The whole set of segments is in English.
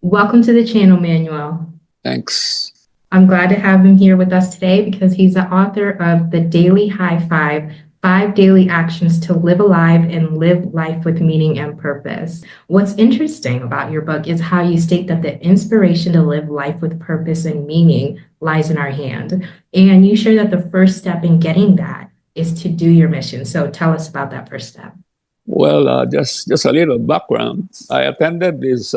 Welcome to the channel, Manuel. Thanks. I'm glad to have him here with us today because he's the author of The Daily High Five, 5 Daily Actions to Live Alive and Live Life with Meaning and Purpose. What's interesting about your book is how you state that the inspiration to live life with purpose and meaning lies in our hand. And you share that the first step in getting that is to do your mission. So tell us about that first step. Well, just a little background. I attended this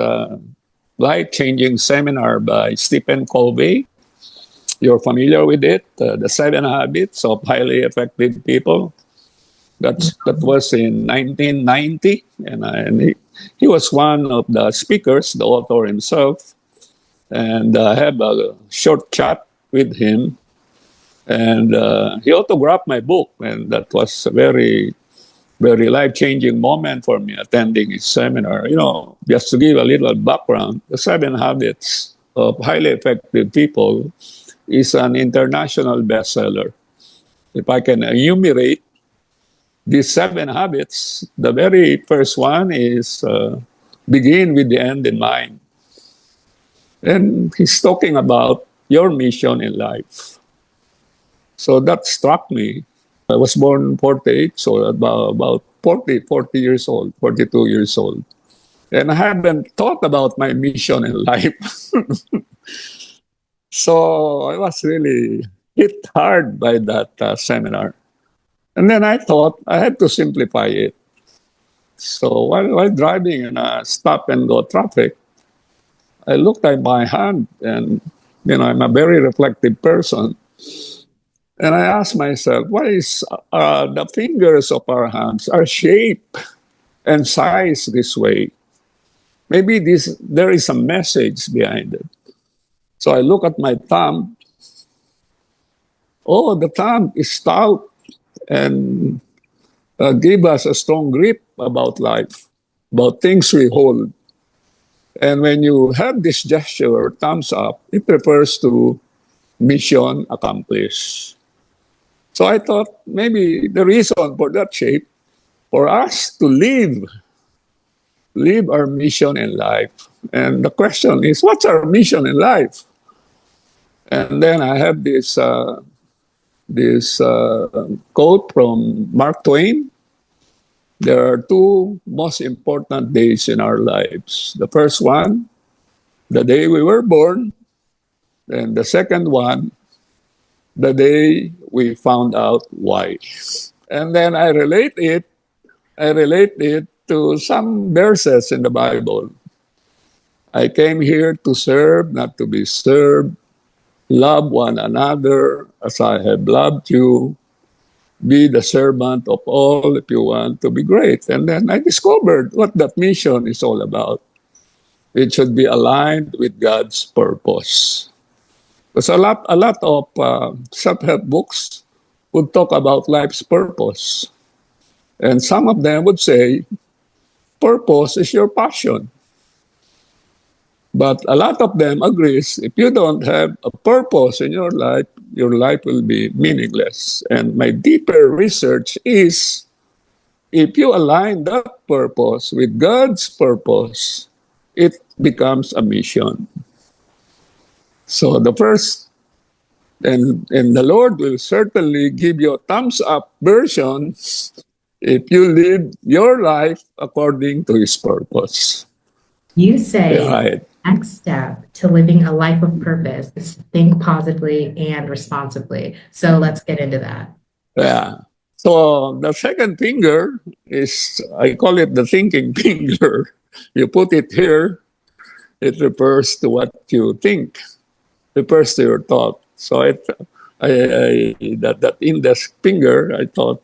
life-changing seminar by Stephen Covey. You're familiar with it, The 7 Habits of Highly Effective People. That was in 1990, and he was one of the speakers, the author himself. And I had a short chat with him, and he autographed my book, and that was a very life-changing moment for me attending his seminar. Just to give a little background, The 7 Habits of Highly Effective People is an international bestseller. If I can enumerate these 7 habits, the very first one is begin with the end in mind. And he's talking about your mission in life. So that struck me. I was born 48, so about 40 years old, 42 years old. And I haven't thought about my mission in life. So I was really hit hard by that seminar. And then I thought I had to simplify it. So while driving in a stop and go traffic, I looked at my hand, and I'm a very reflective person. And I asked myself, why is the fingers of our hands are shaped and sized this way? Maybe there is a message behind it. So I look at my thumb. Oh, the thumb is stout and give us a strong grip about life, about things we hold. And when you have this gesture, thumbs up, it refers to mission accomplished. So I thought maybe the reason for that shape, for us to live our mission in life. And the question is, what's our mission in life? And then I have this quote from Mark Twain. There are two most important days in our lives. The first one, the day we were born, and the second one, the day we found out why. And then I relate it to some verses in the Bible. I came here to serve, not to be served. Love one another as I have loved you. Be the servant of all if you want to be great. And then I discovered what that mission is all about. It should be aligned with God's purpose. Because a lot of self-help books would talk about life's purpose. And some of them would say, purpose is your passion. But a lot of them agrees, if you don't have a purpose in your life will be meaningless. And my deeper research is, if you align that purpose with God's purpose, it becomes a mission. So the first, and the Lord will certainly give you a thumbs up version if you live your life according to His purpose. You say Right. next step to living a life of purpose is to think positively and responsibly. So let's get into that. Yeah. So the second finger is, I call it the thinking finger. You put it here, it refers to what you think, refers to your thought. So that index finger, I thought,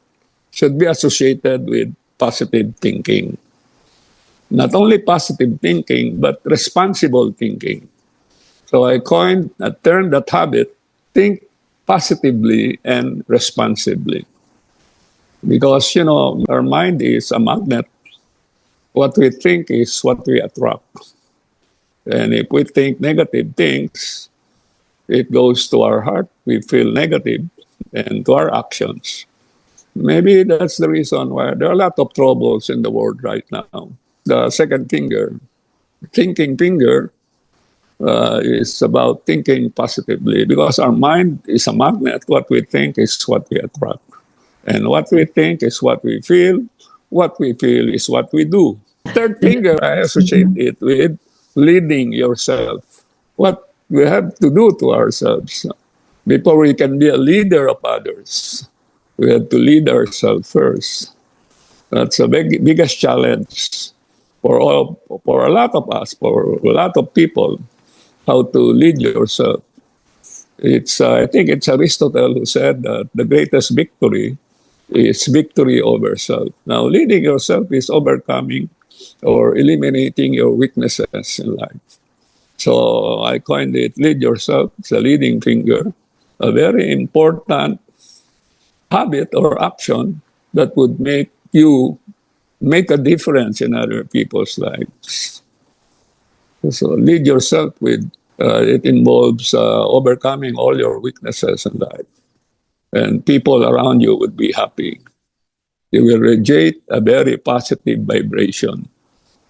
should be associated with positive thinking. Not only positive thinking, but responsible thinking. So I coined a term, that habit, think positively and responsibly. Because, our mind is a magnet. What we think is what we attract. And if we think negative things, it goes to our heart, we feel negative, and to our actions. Maybe that's the reason why there are a lot of troubles in the world right now. The second finger, thinking finger, is about thinking positively, because our mind is a magnet. What we think is what we attract. And what we think is what we feel. What we feel is what we do. Third finger, I associate it with leading yourself. What we have to do to ourselves before we can be a leader of others. We have to lead ourselves first. That's the biggest challenge for a lot of us, for a lot of people, how to lead yourself. I think it's Aristotle who said that the greatest victory is victory over self. Now, leading yourself is overcoming or eliminating your weaknesses in life. So I coined it lead yourself. It's a leading finger, a very important habit or action that would make you make a difference in other people's lives. So lead yourself with it involves overcoming all your weaknesses in life, and people around you would be happy. They will radiate a very positive vibration,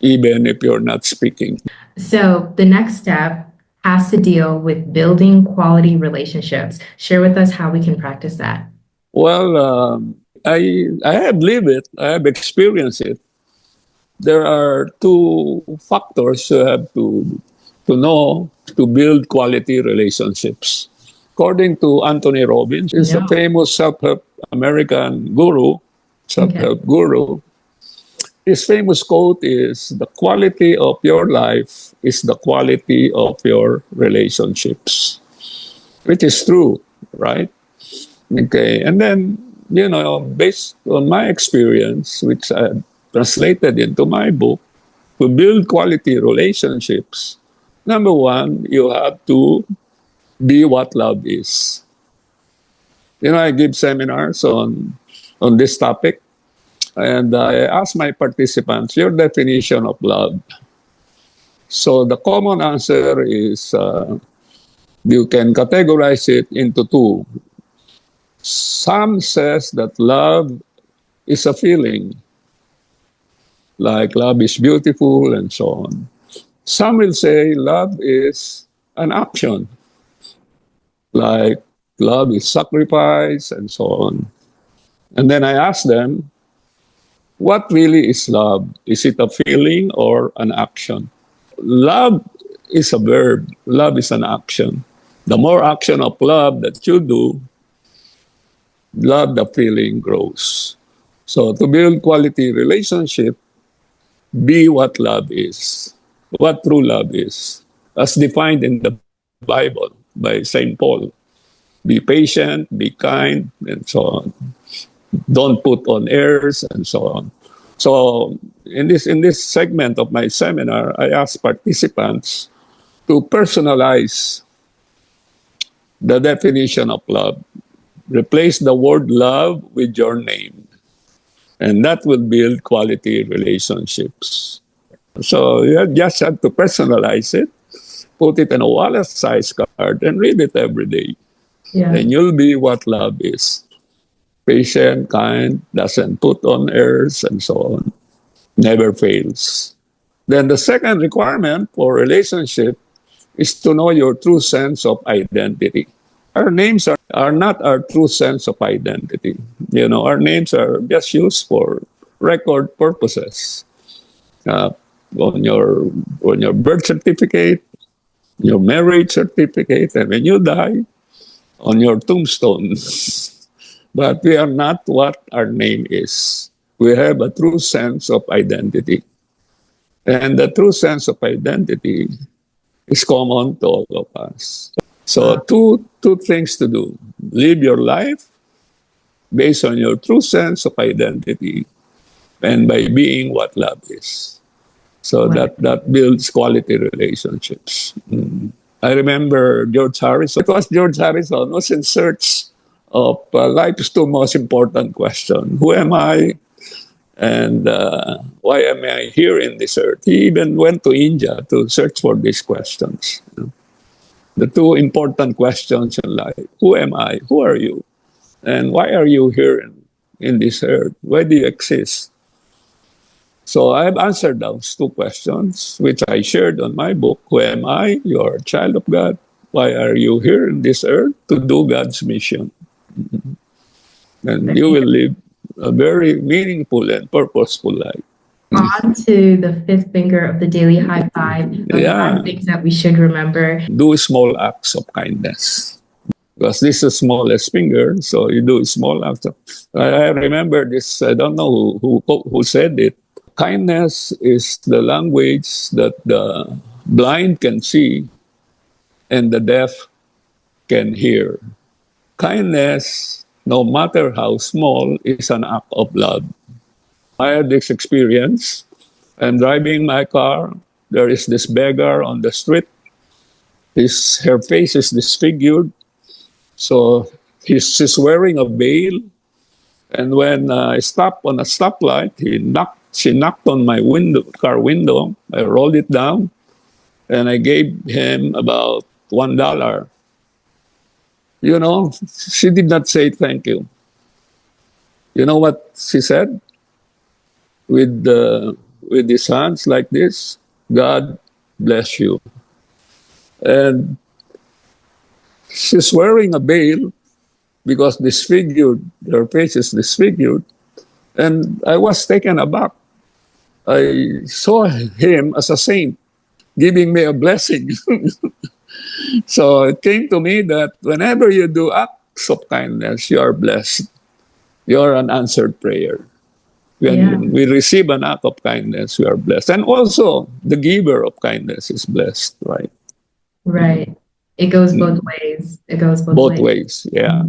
even if you're not speaking. So the next step has to deal with building quality relationships. Share with us how we can practice that. Well, I have lived it. I have experienced it. There are two factors you have to know to build quality relationships. According to Anthony Robbins, is a No. famous self-help American guru, Okay. self-help guru. His famous quote is, "The quality of your life is the quality of your relationships," which is true, right? Okay, and then, based on my experience, which I translated into my book, to build quality relationships, number one, you have to be what love is. I give seminars on this topic, and I ask my participants your definition of love. So the common answer is you can categorize it into two. Some says that love is a feeling, like love is beautiful and so on. Some will say love is an action, like love is sacrifice and so on. And then I ask them, what really is love? Is it a feeling or an action? Love is a verb, love is an action. The more action of love that you do, love, the feeling grows. So to build quality relationship, be what love is, what true love is, as defined in the Bible by St. Paul. Be patient, be kind, and so on. Don't put on airs, and so on. So in this segment of my seminar, I ask participants to personalize the definition of love. Replace the word love with your name, and that will build quality relationships. So you just have to personalize it, put it in a wallet size card, and read it every day. Yeah. And you'll be what love is. Patient, kind, doesn't put on airs, and so on. Never fails. Then the second requirement for relationship is to know your true sense of identity. Our names are not our true sense of identity. Our names are just used for record purposes. Uh, on your birth certificate, your marriage certificate, and when you die, on your tombstone. But we are not what our name is. We have a true sense of identity. And the true sense of identity is common to all of us. So two things to do. Live your life based on your true sense of identity and by being what love is. So that builds quality relationships. I remember George Harrison. It was George Harrison was in search of life's two most important questions. Who am I? And why am I here in this earth? He even went to India to search for these questions. The two important questions in life. Who am I? Who are you? And why are you here in this earth? Why do you exist? So I've answered those two questions, which I shared on my book. Who am I? You're a child of God. Why are you here in this earth? To do God's mission. And you will live a very meaningful and purposeful life. On to the fifth finger of the daily high five of Yeah. 5 things that we should remember. Do small acts of kindness. Because this is the smallest finger, so you do small acts. I remember this. I don't know who said it. Kindness is the language that the blind can see and the deaf can hear. Kindness, no matter how small, is an act of love. I had this experience. I'm driving my car. There is this beggar on the street. Her face is disfigured. So she's wearing a veil. And when I stopped on a stoplight, she knocked on my car window. I rolled it down and I gave him about $1. You know, she did not say thank you. You know what she said? With his hands like this, God bless you. And she's wearing a veil because her face is disfigured. And I was taken aback. I saw him as a saint giving me a blessing. So it came to me that whenever you do acts of kindness, you are blessed. You're an answered prayer. When we receive an act of kindness, we are blessed. And also, the giver of kindness is blessed, right? Right. It goes both ways. It goes Both ways, yeah.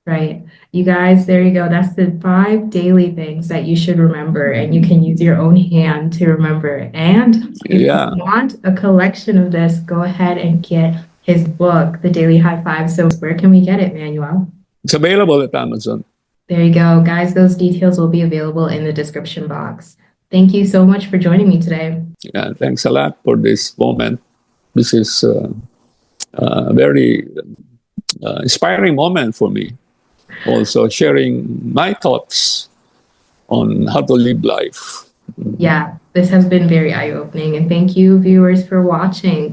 Right. You guys, there you go. That's the 5 daily things that you should remember, and you can use your own hand to remember. And if you want a collection of this, go ahead and get his book, The Daily High Five. So where can we get it, Manuel? It's available at Amazon. There you go. Guys, those details will be available in the description box. Thank you so much for joining me today. Yeah, thanks a lot for this moment. This is a very inspiring moment for me. Also sharing my thoughts on how to live life. Yeah, this has been very eye-opening, and thank you, viewers, for watching.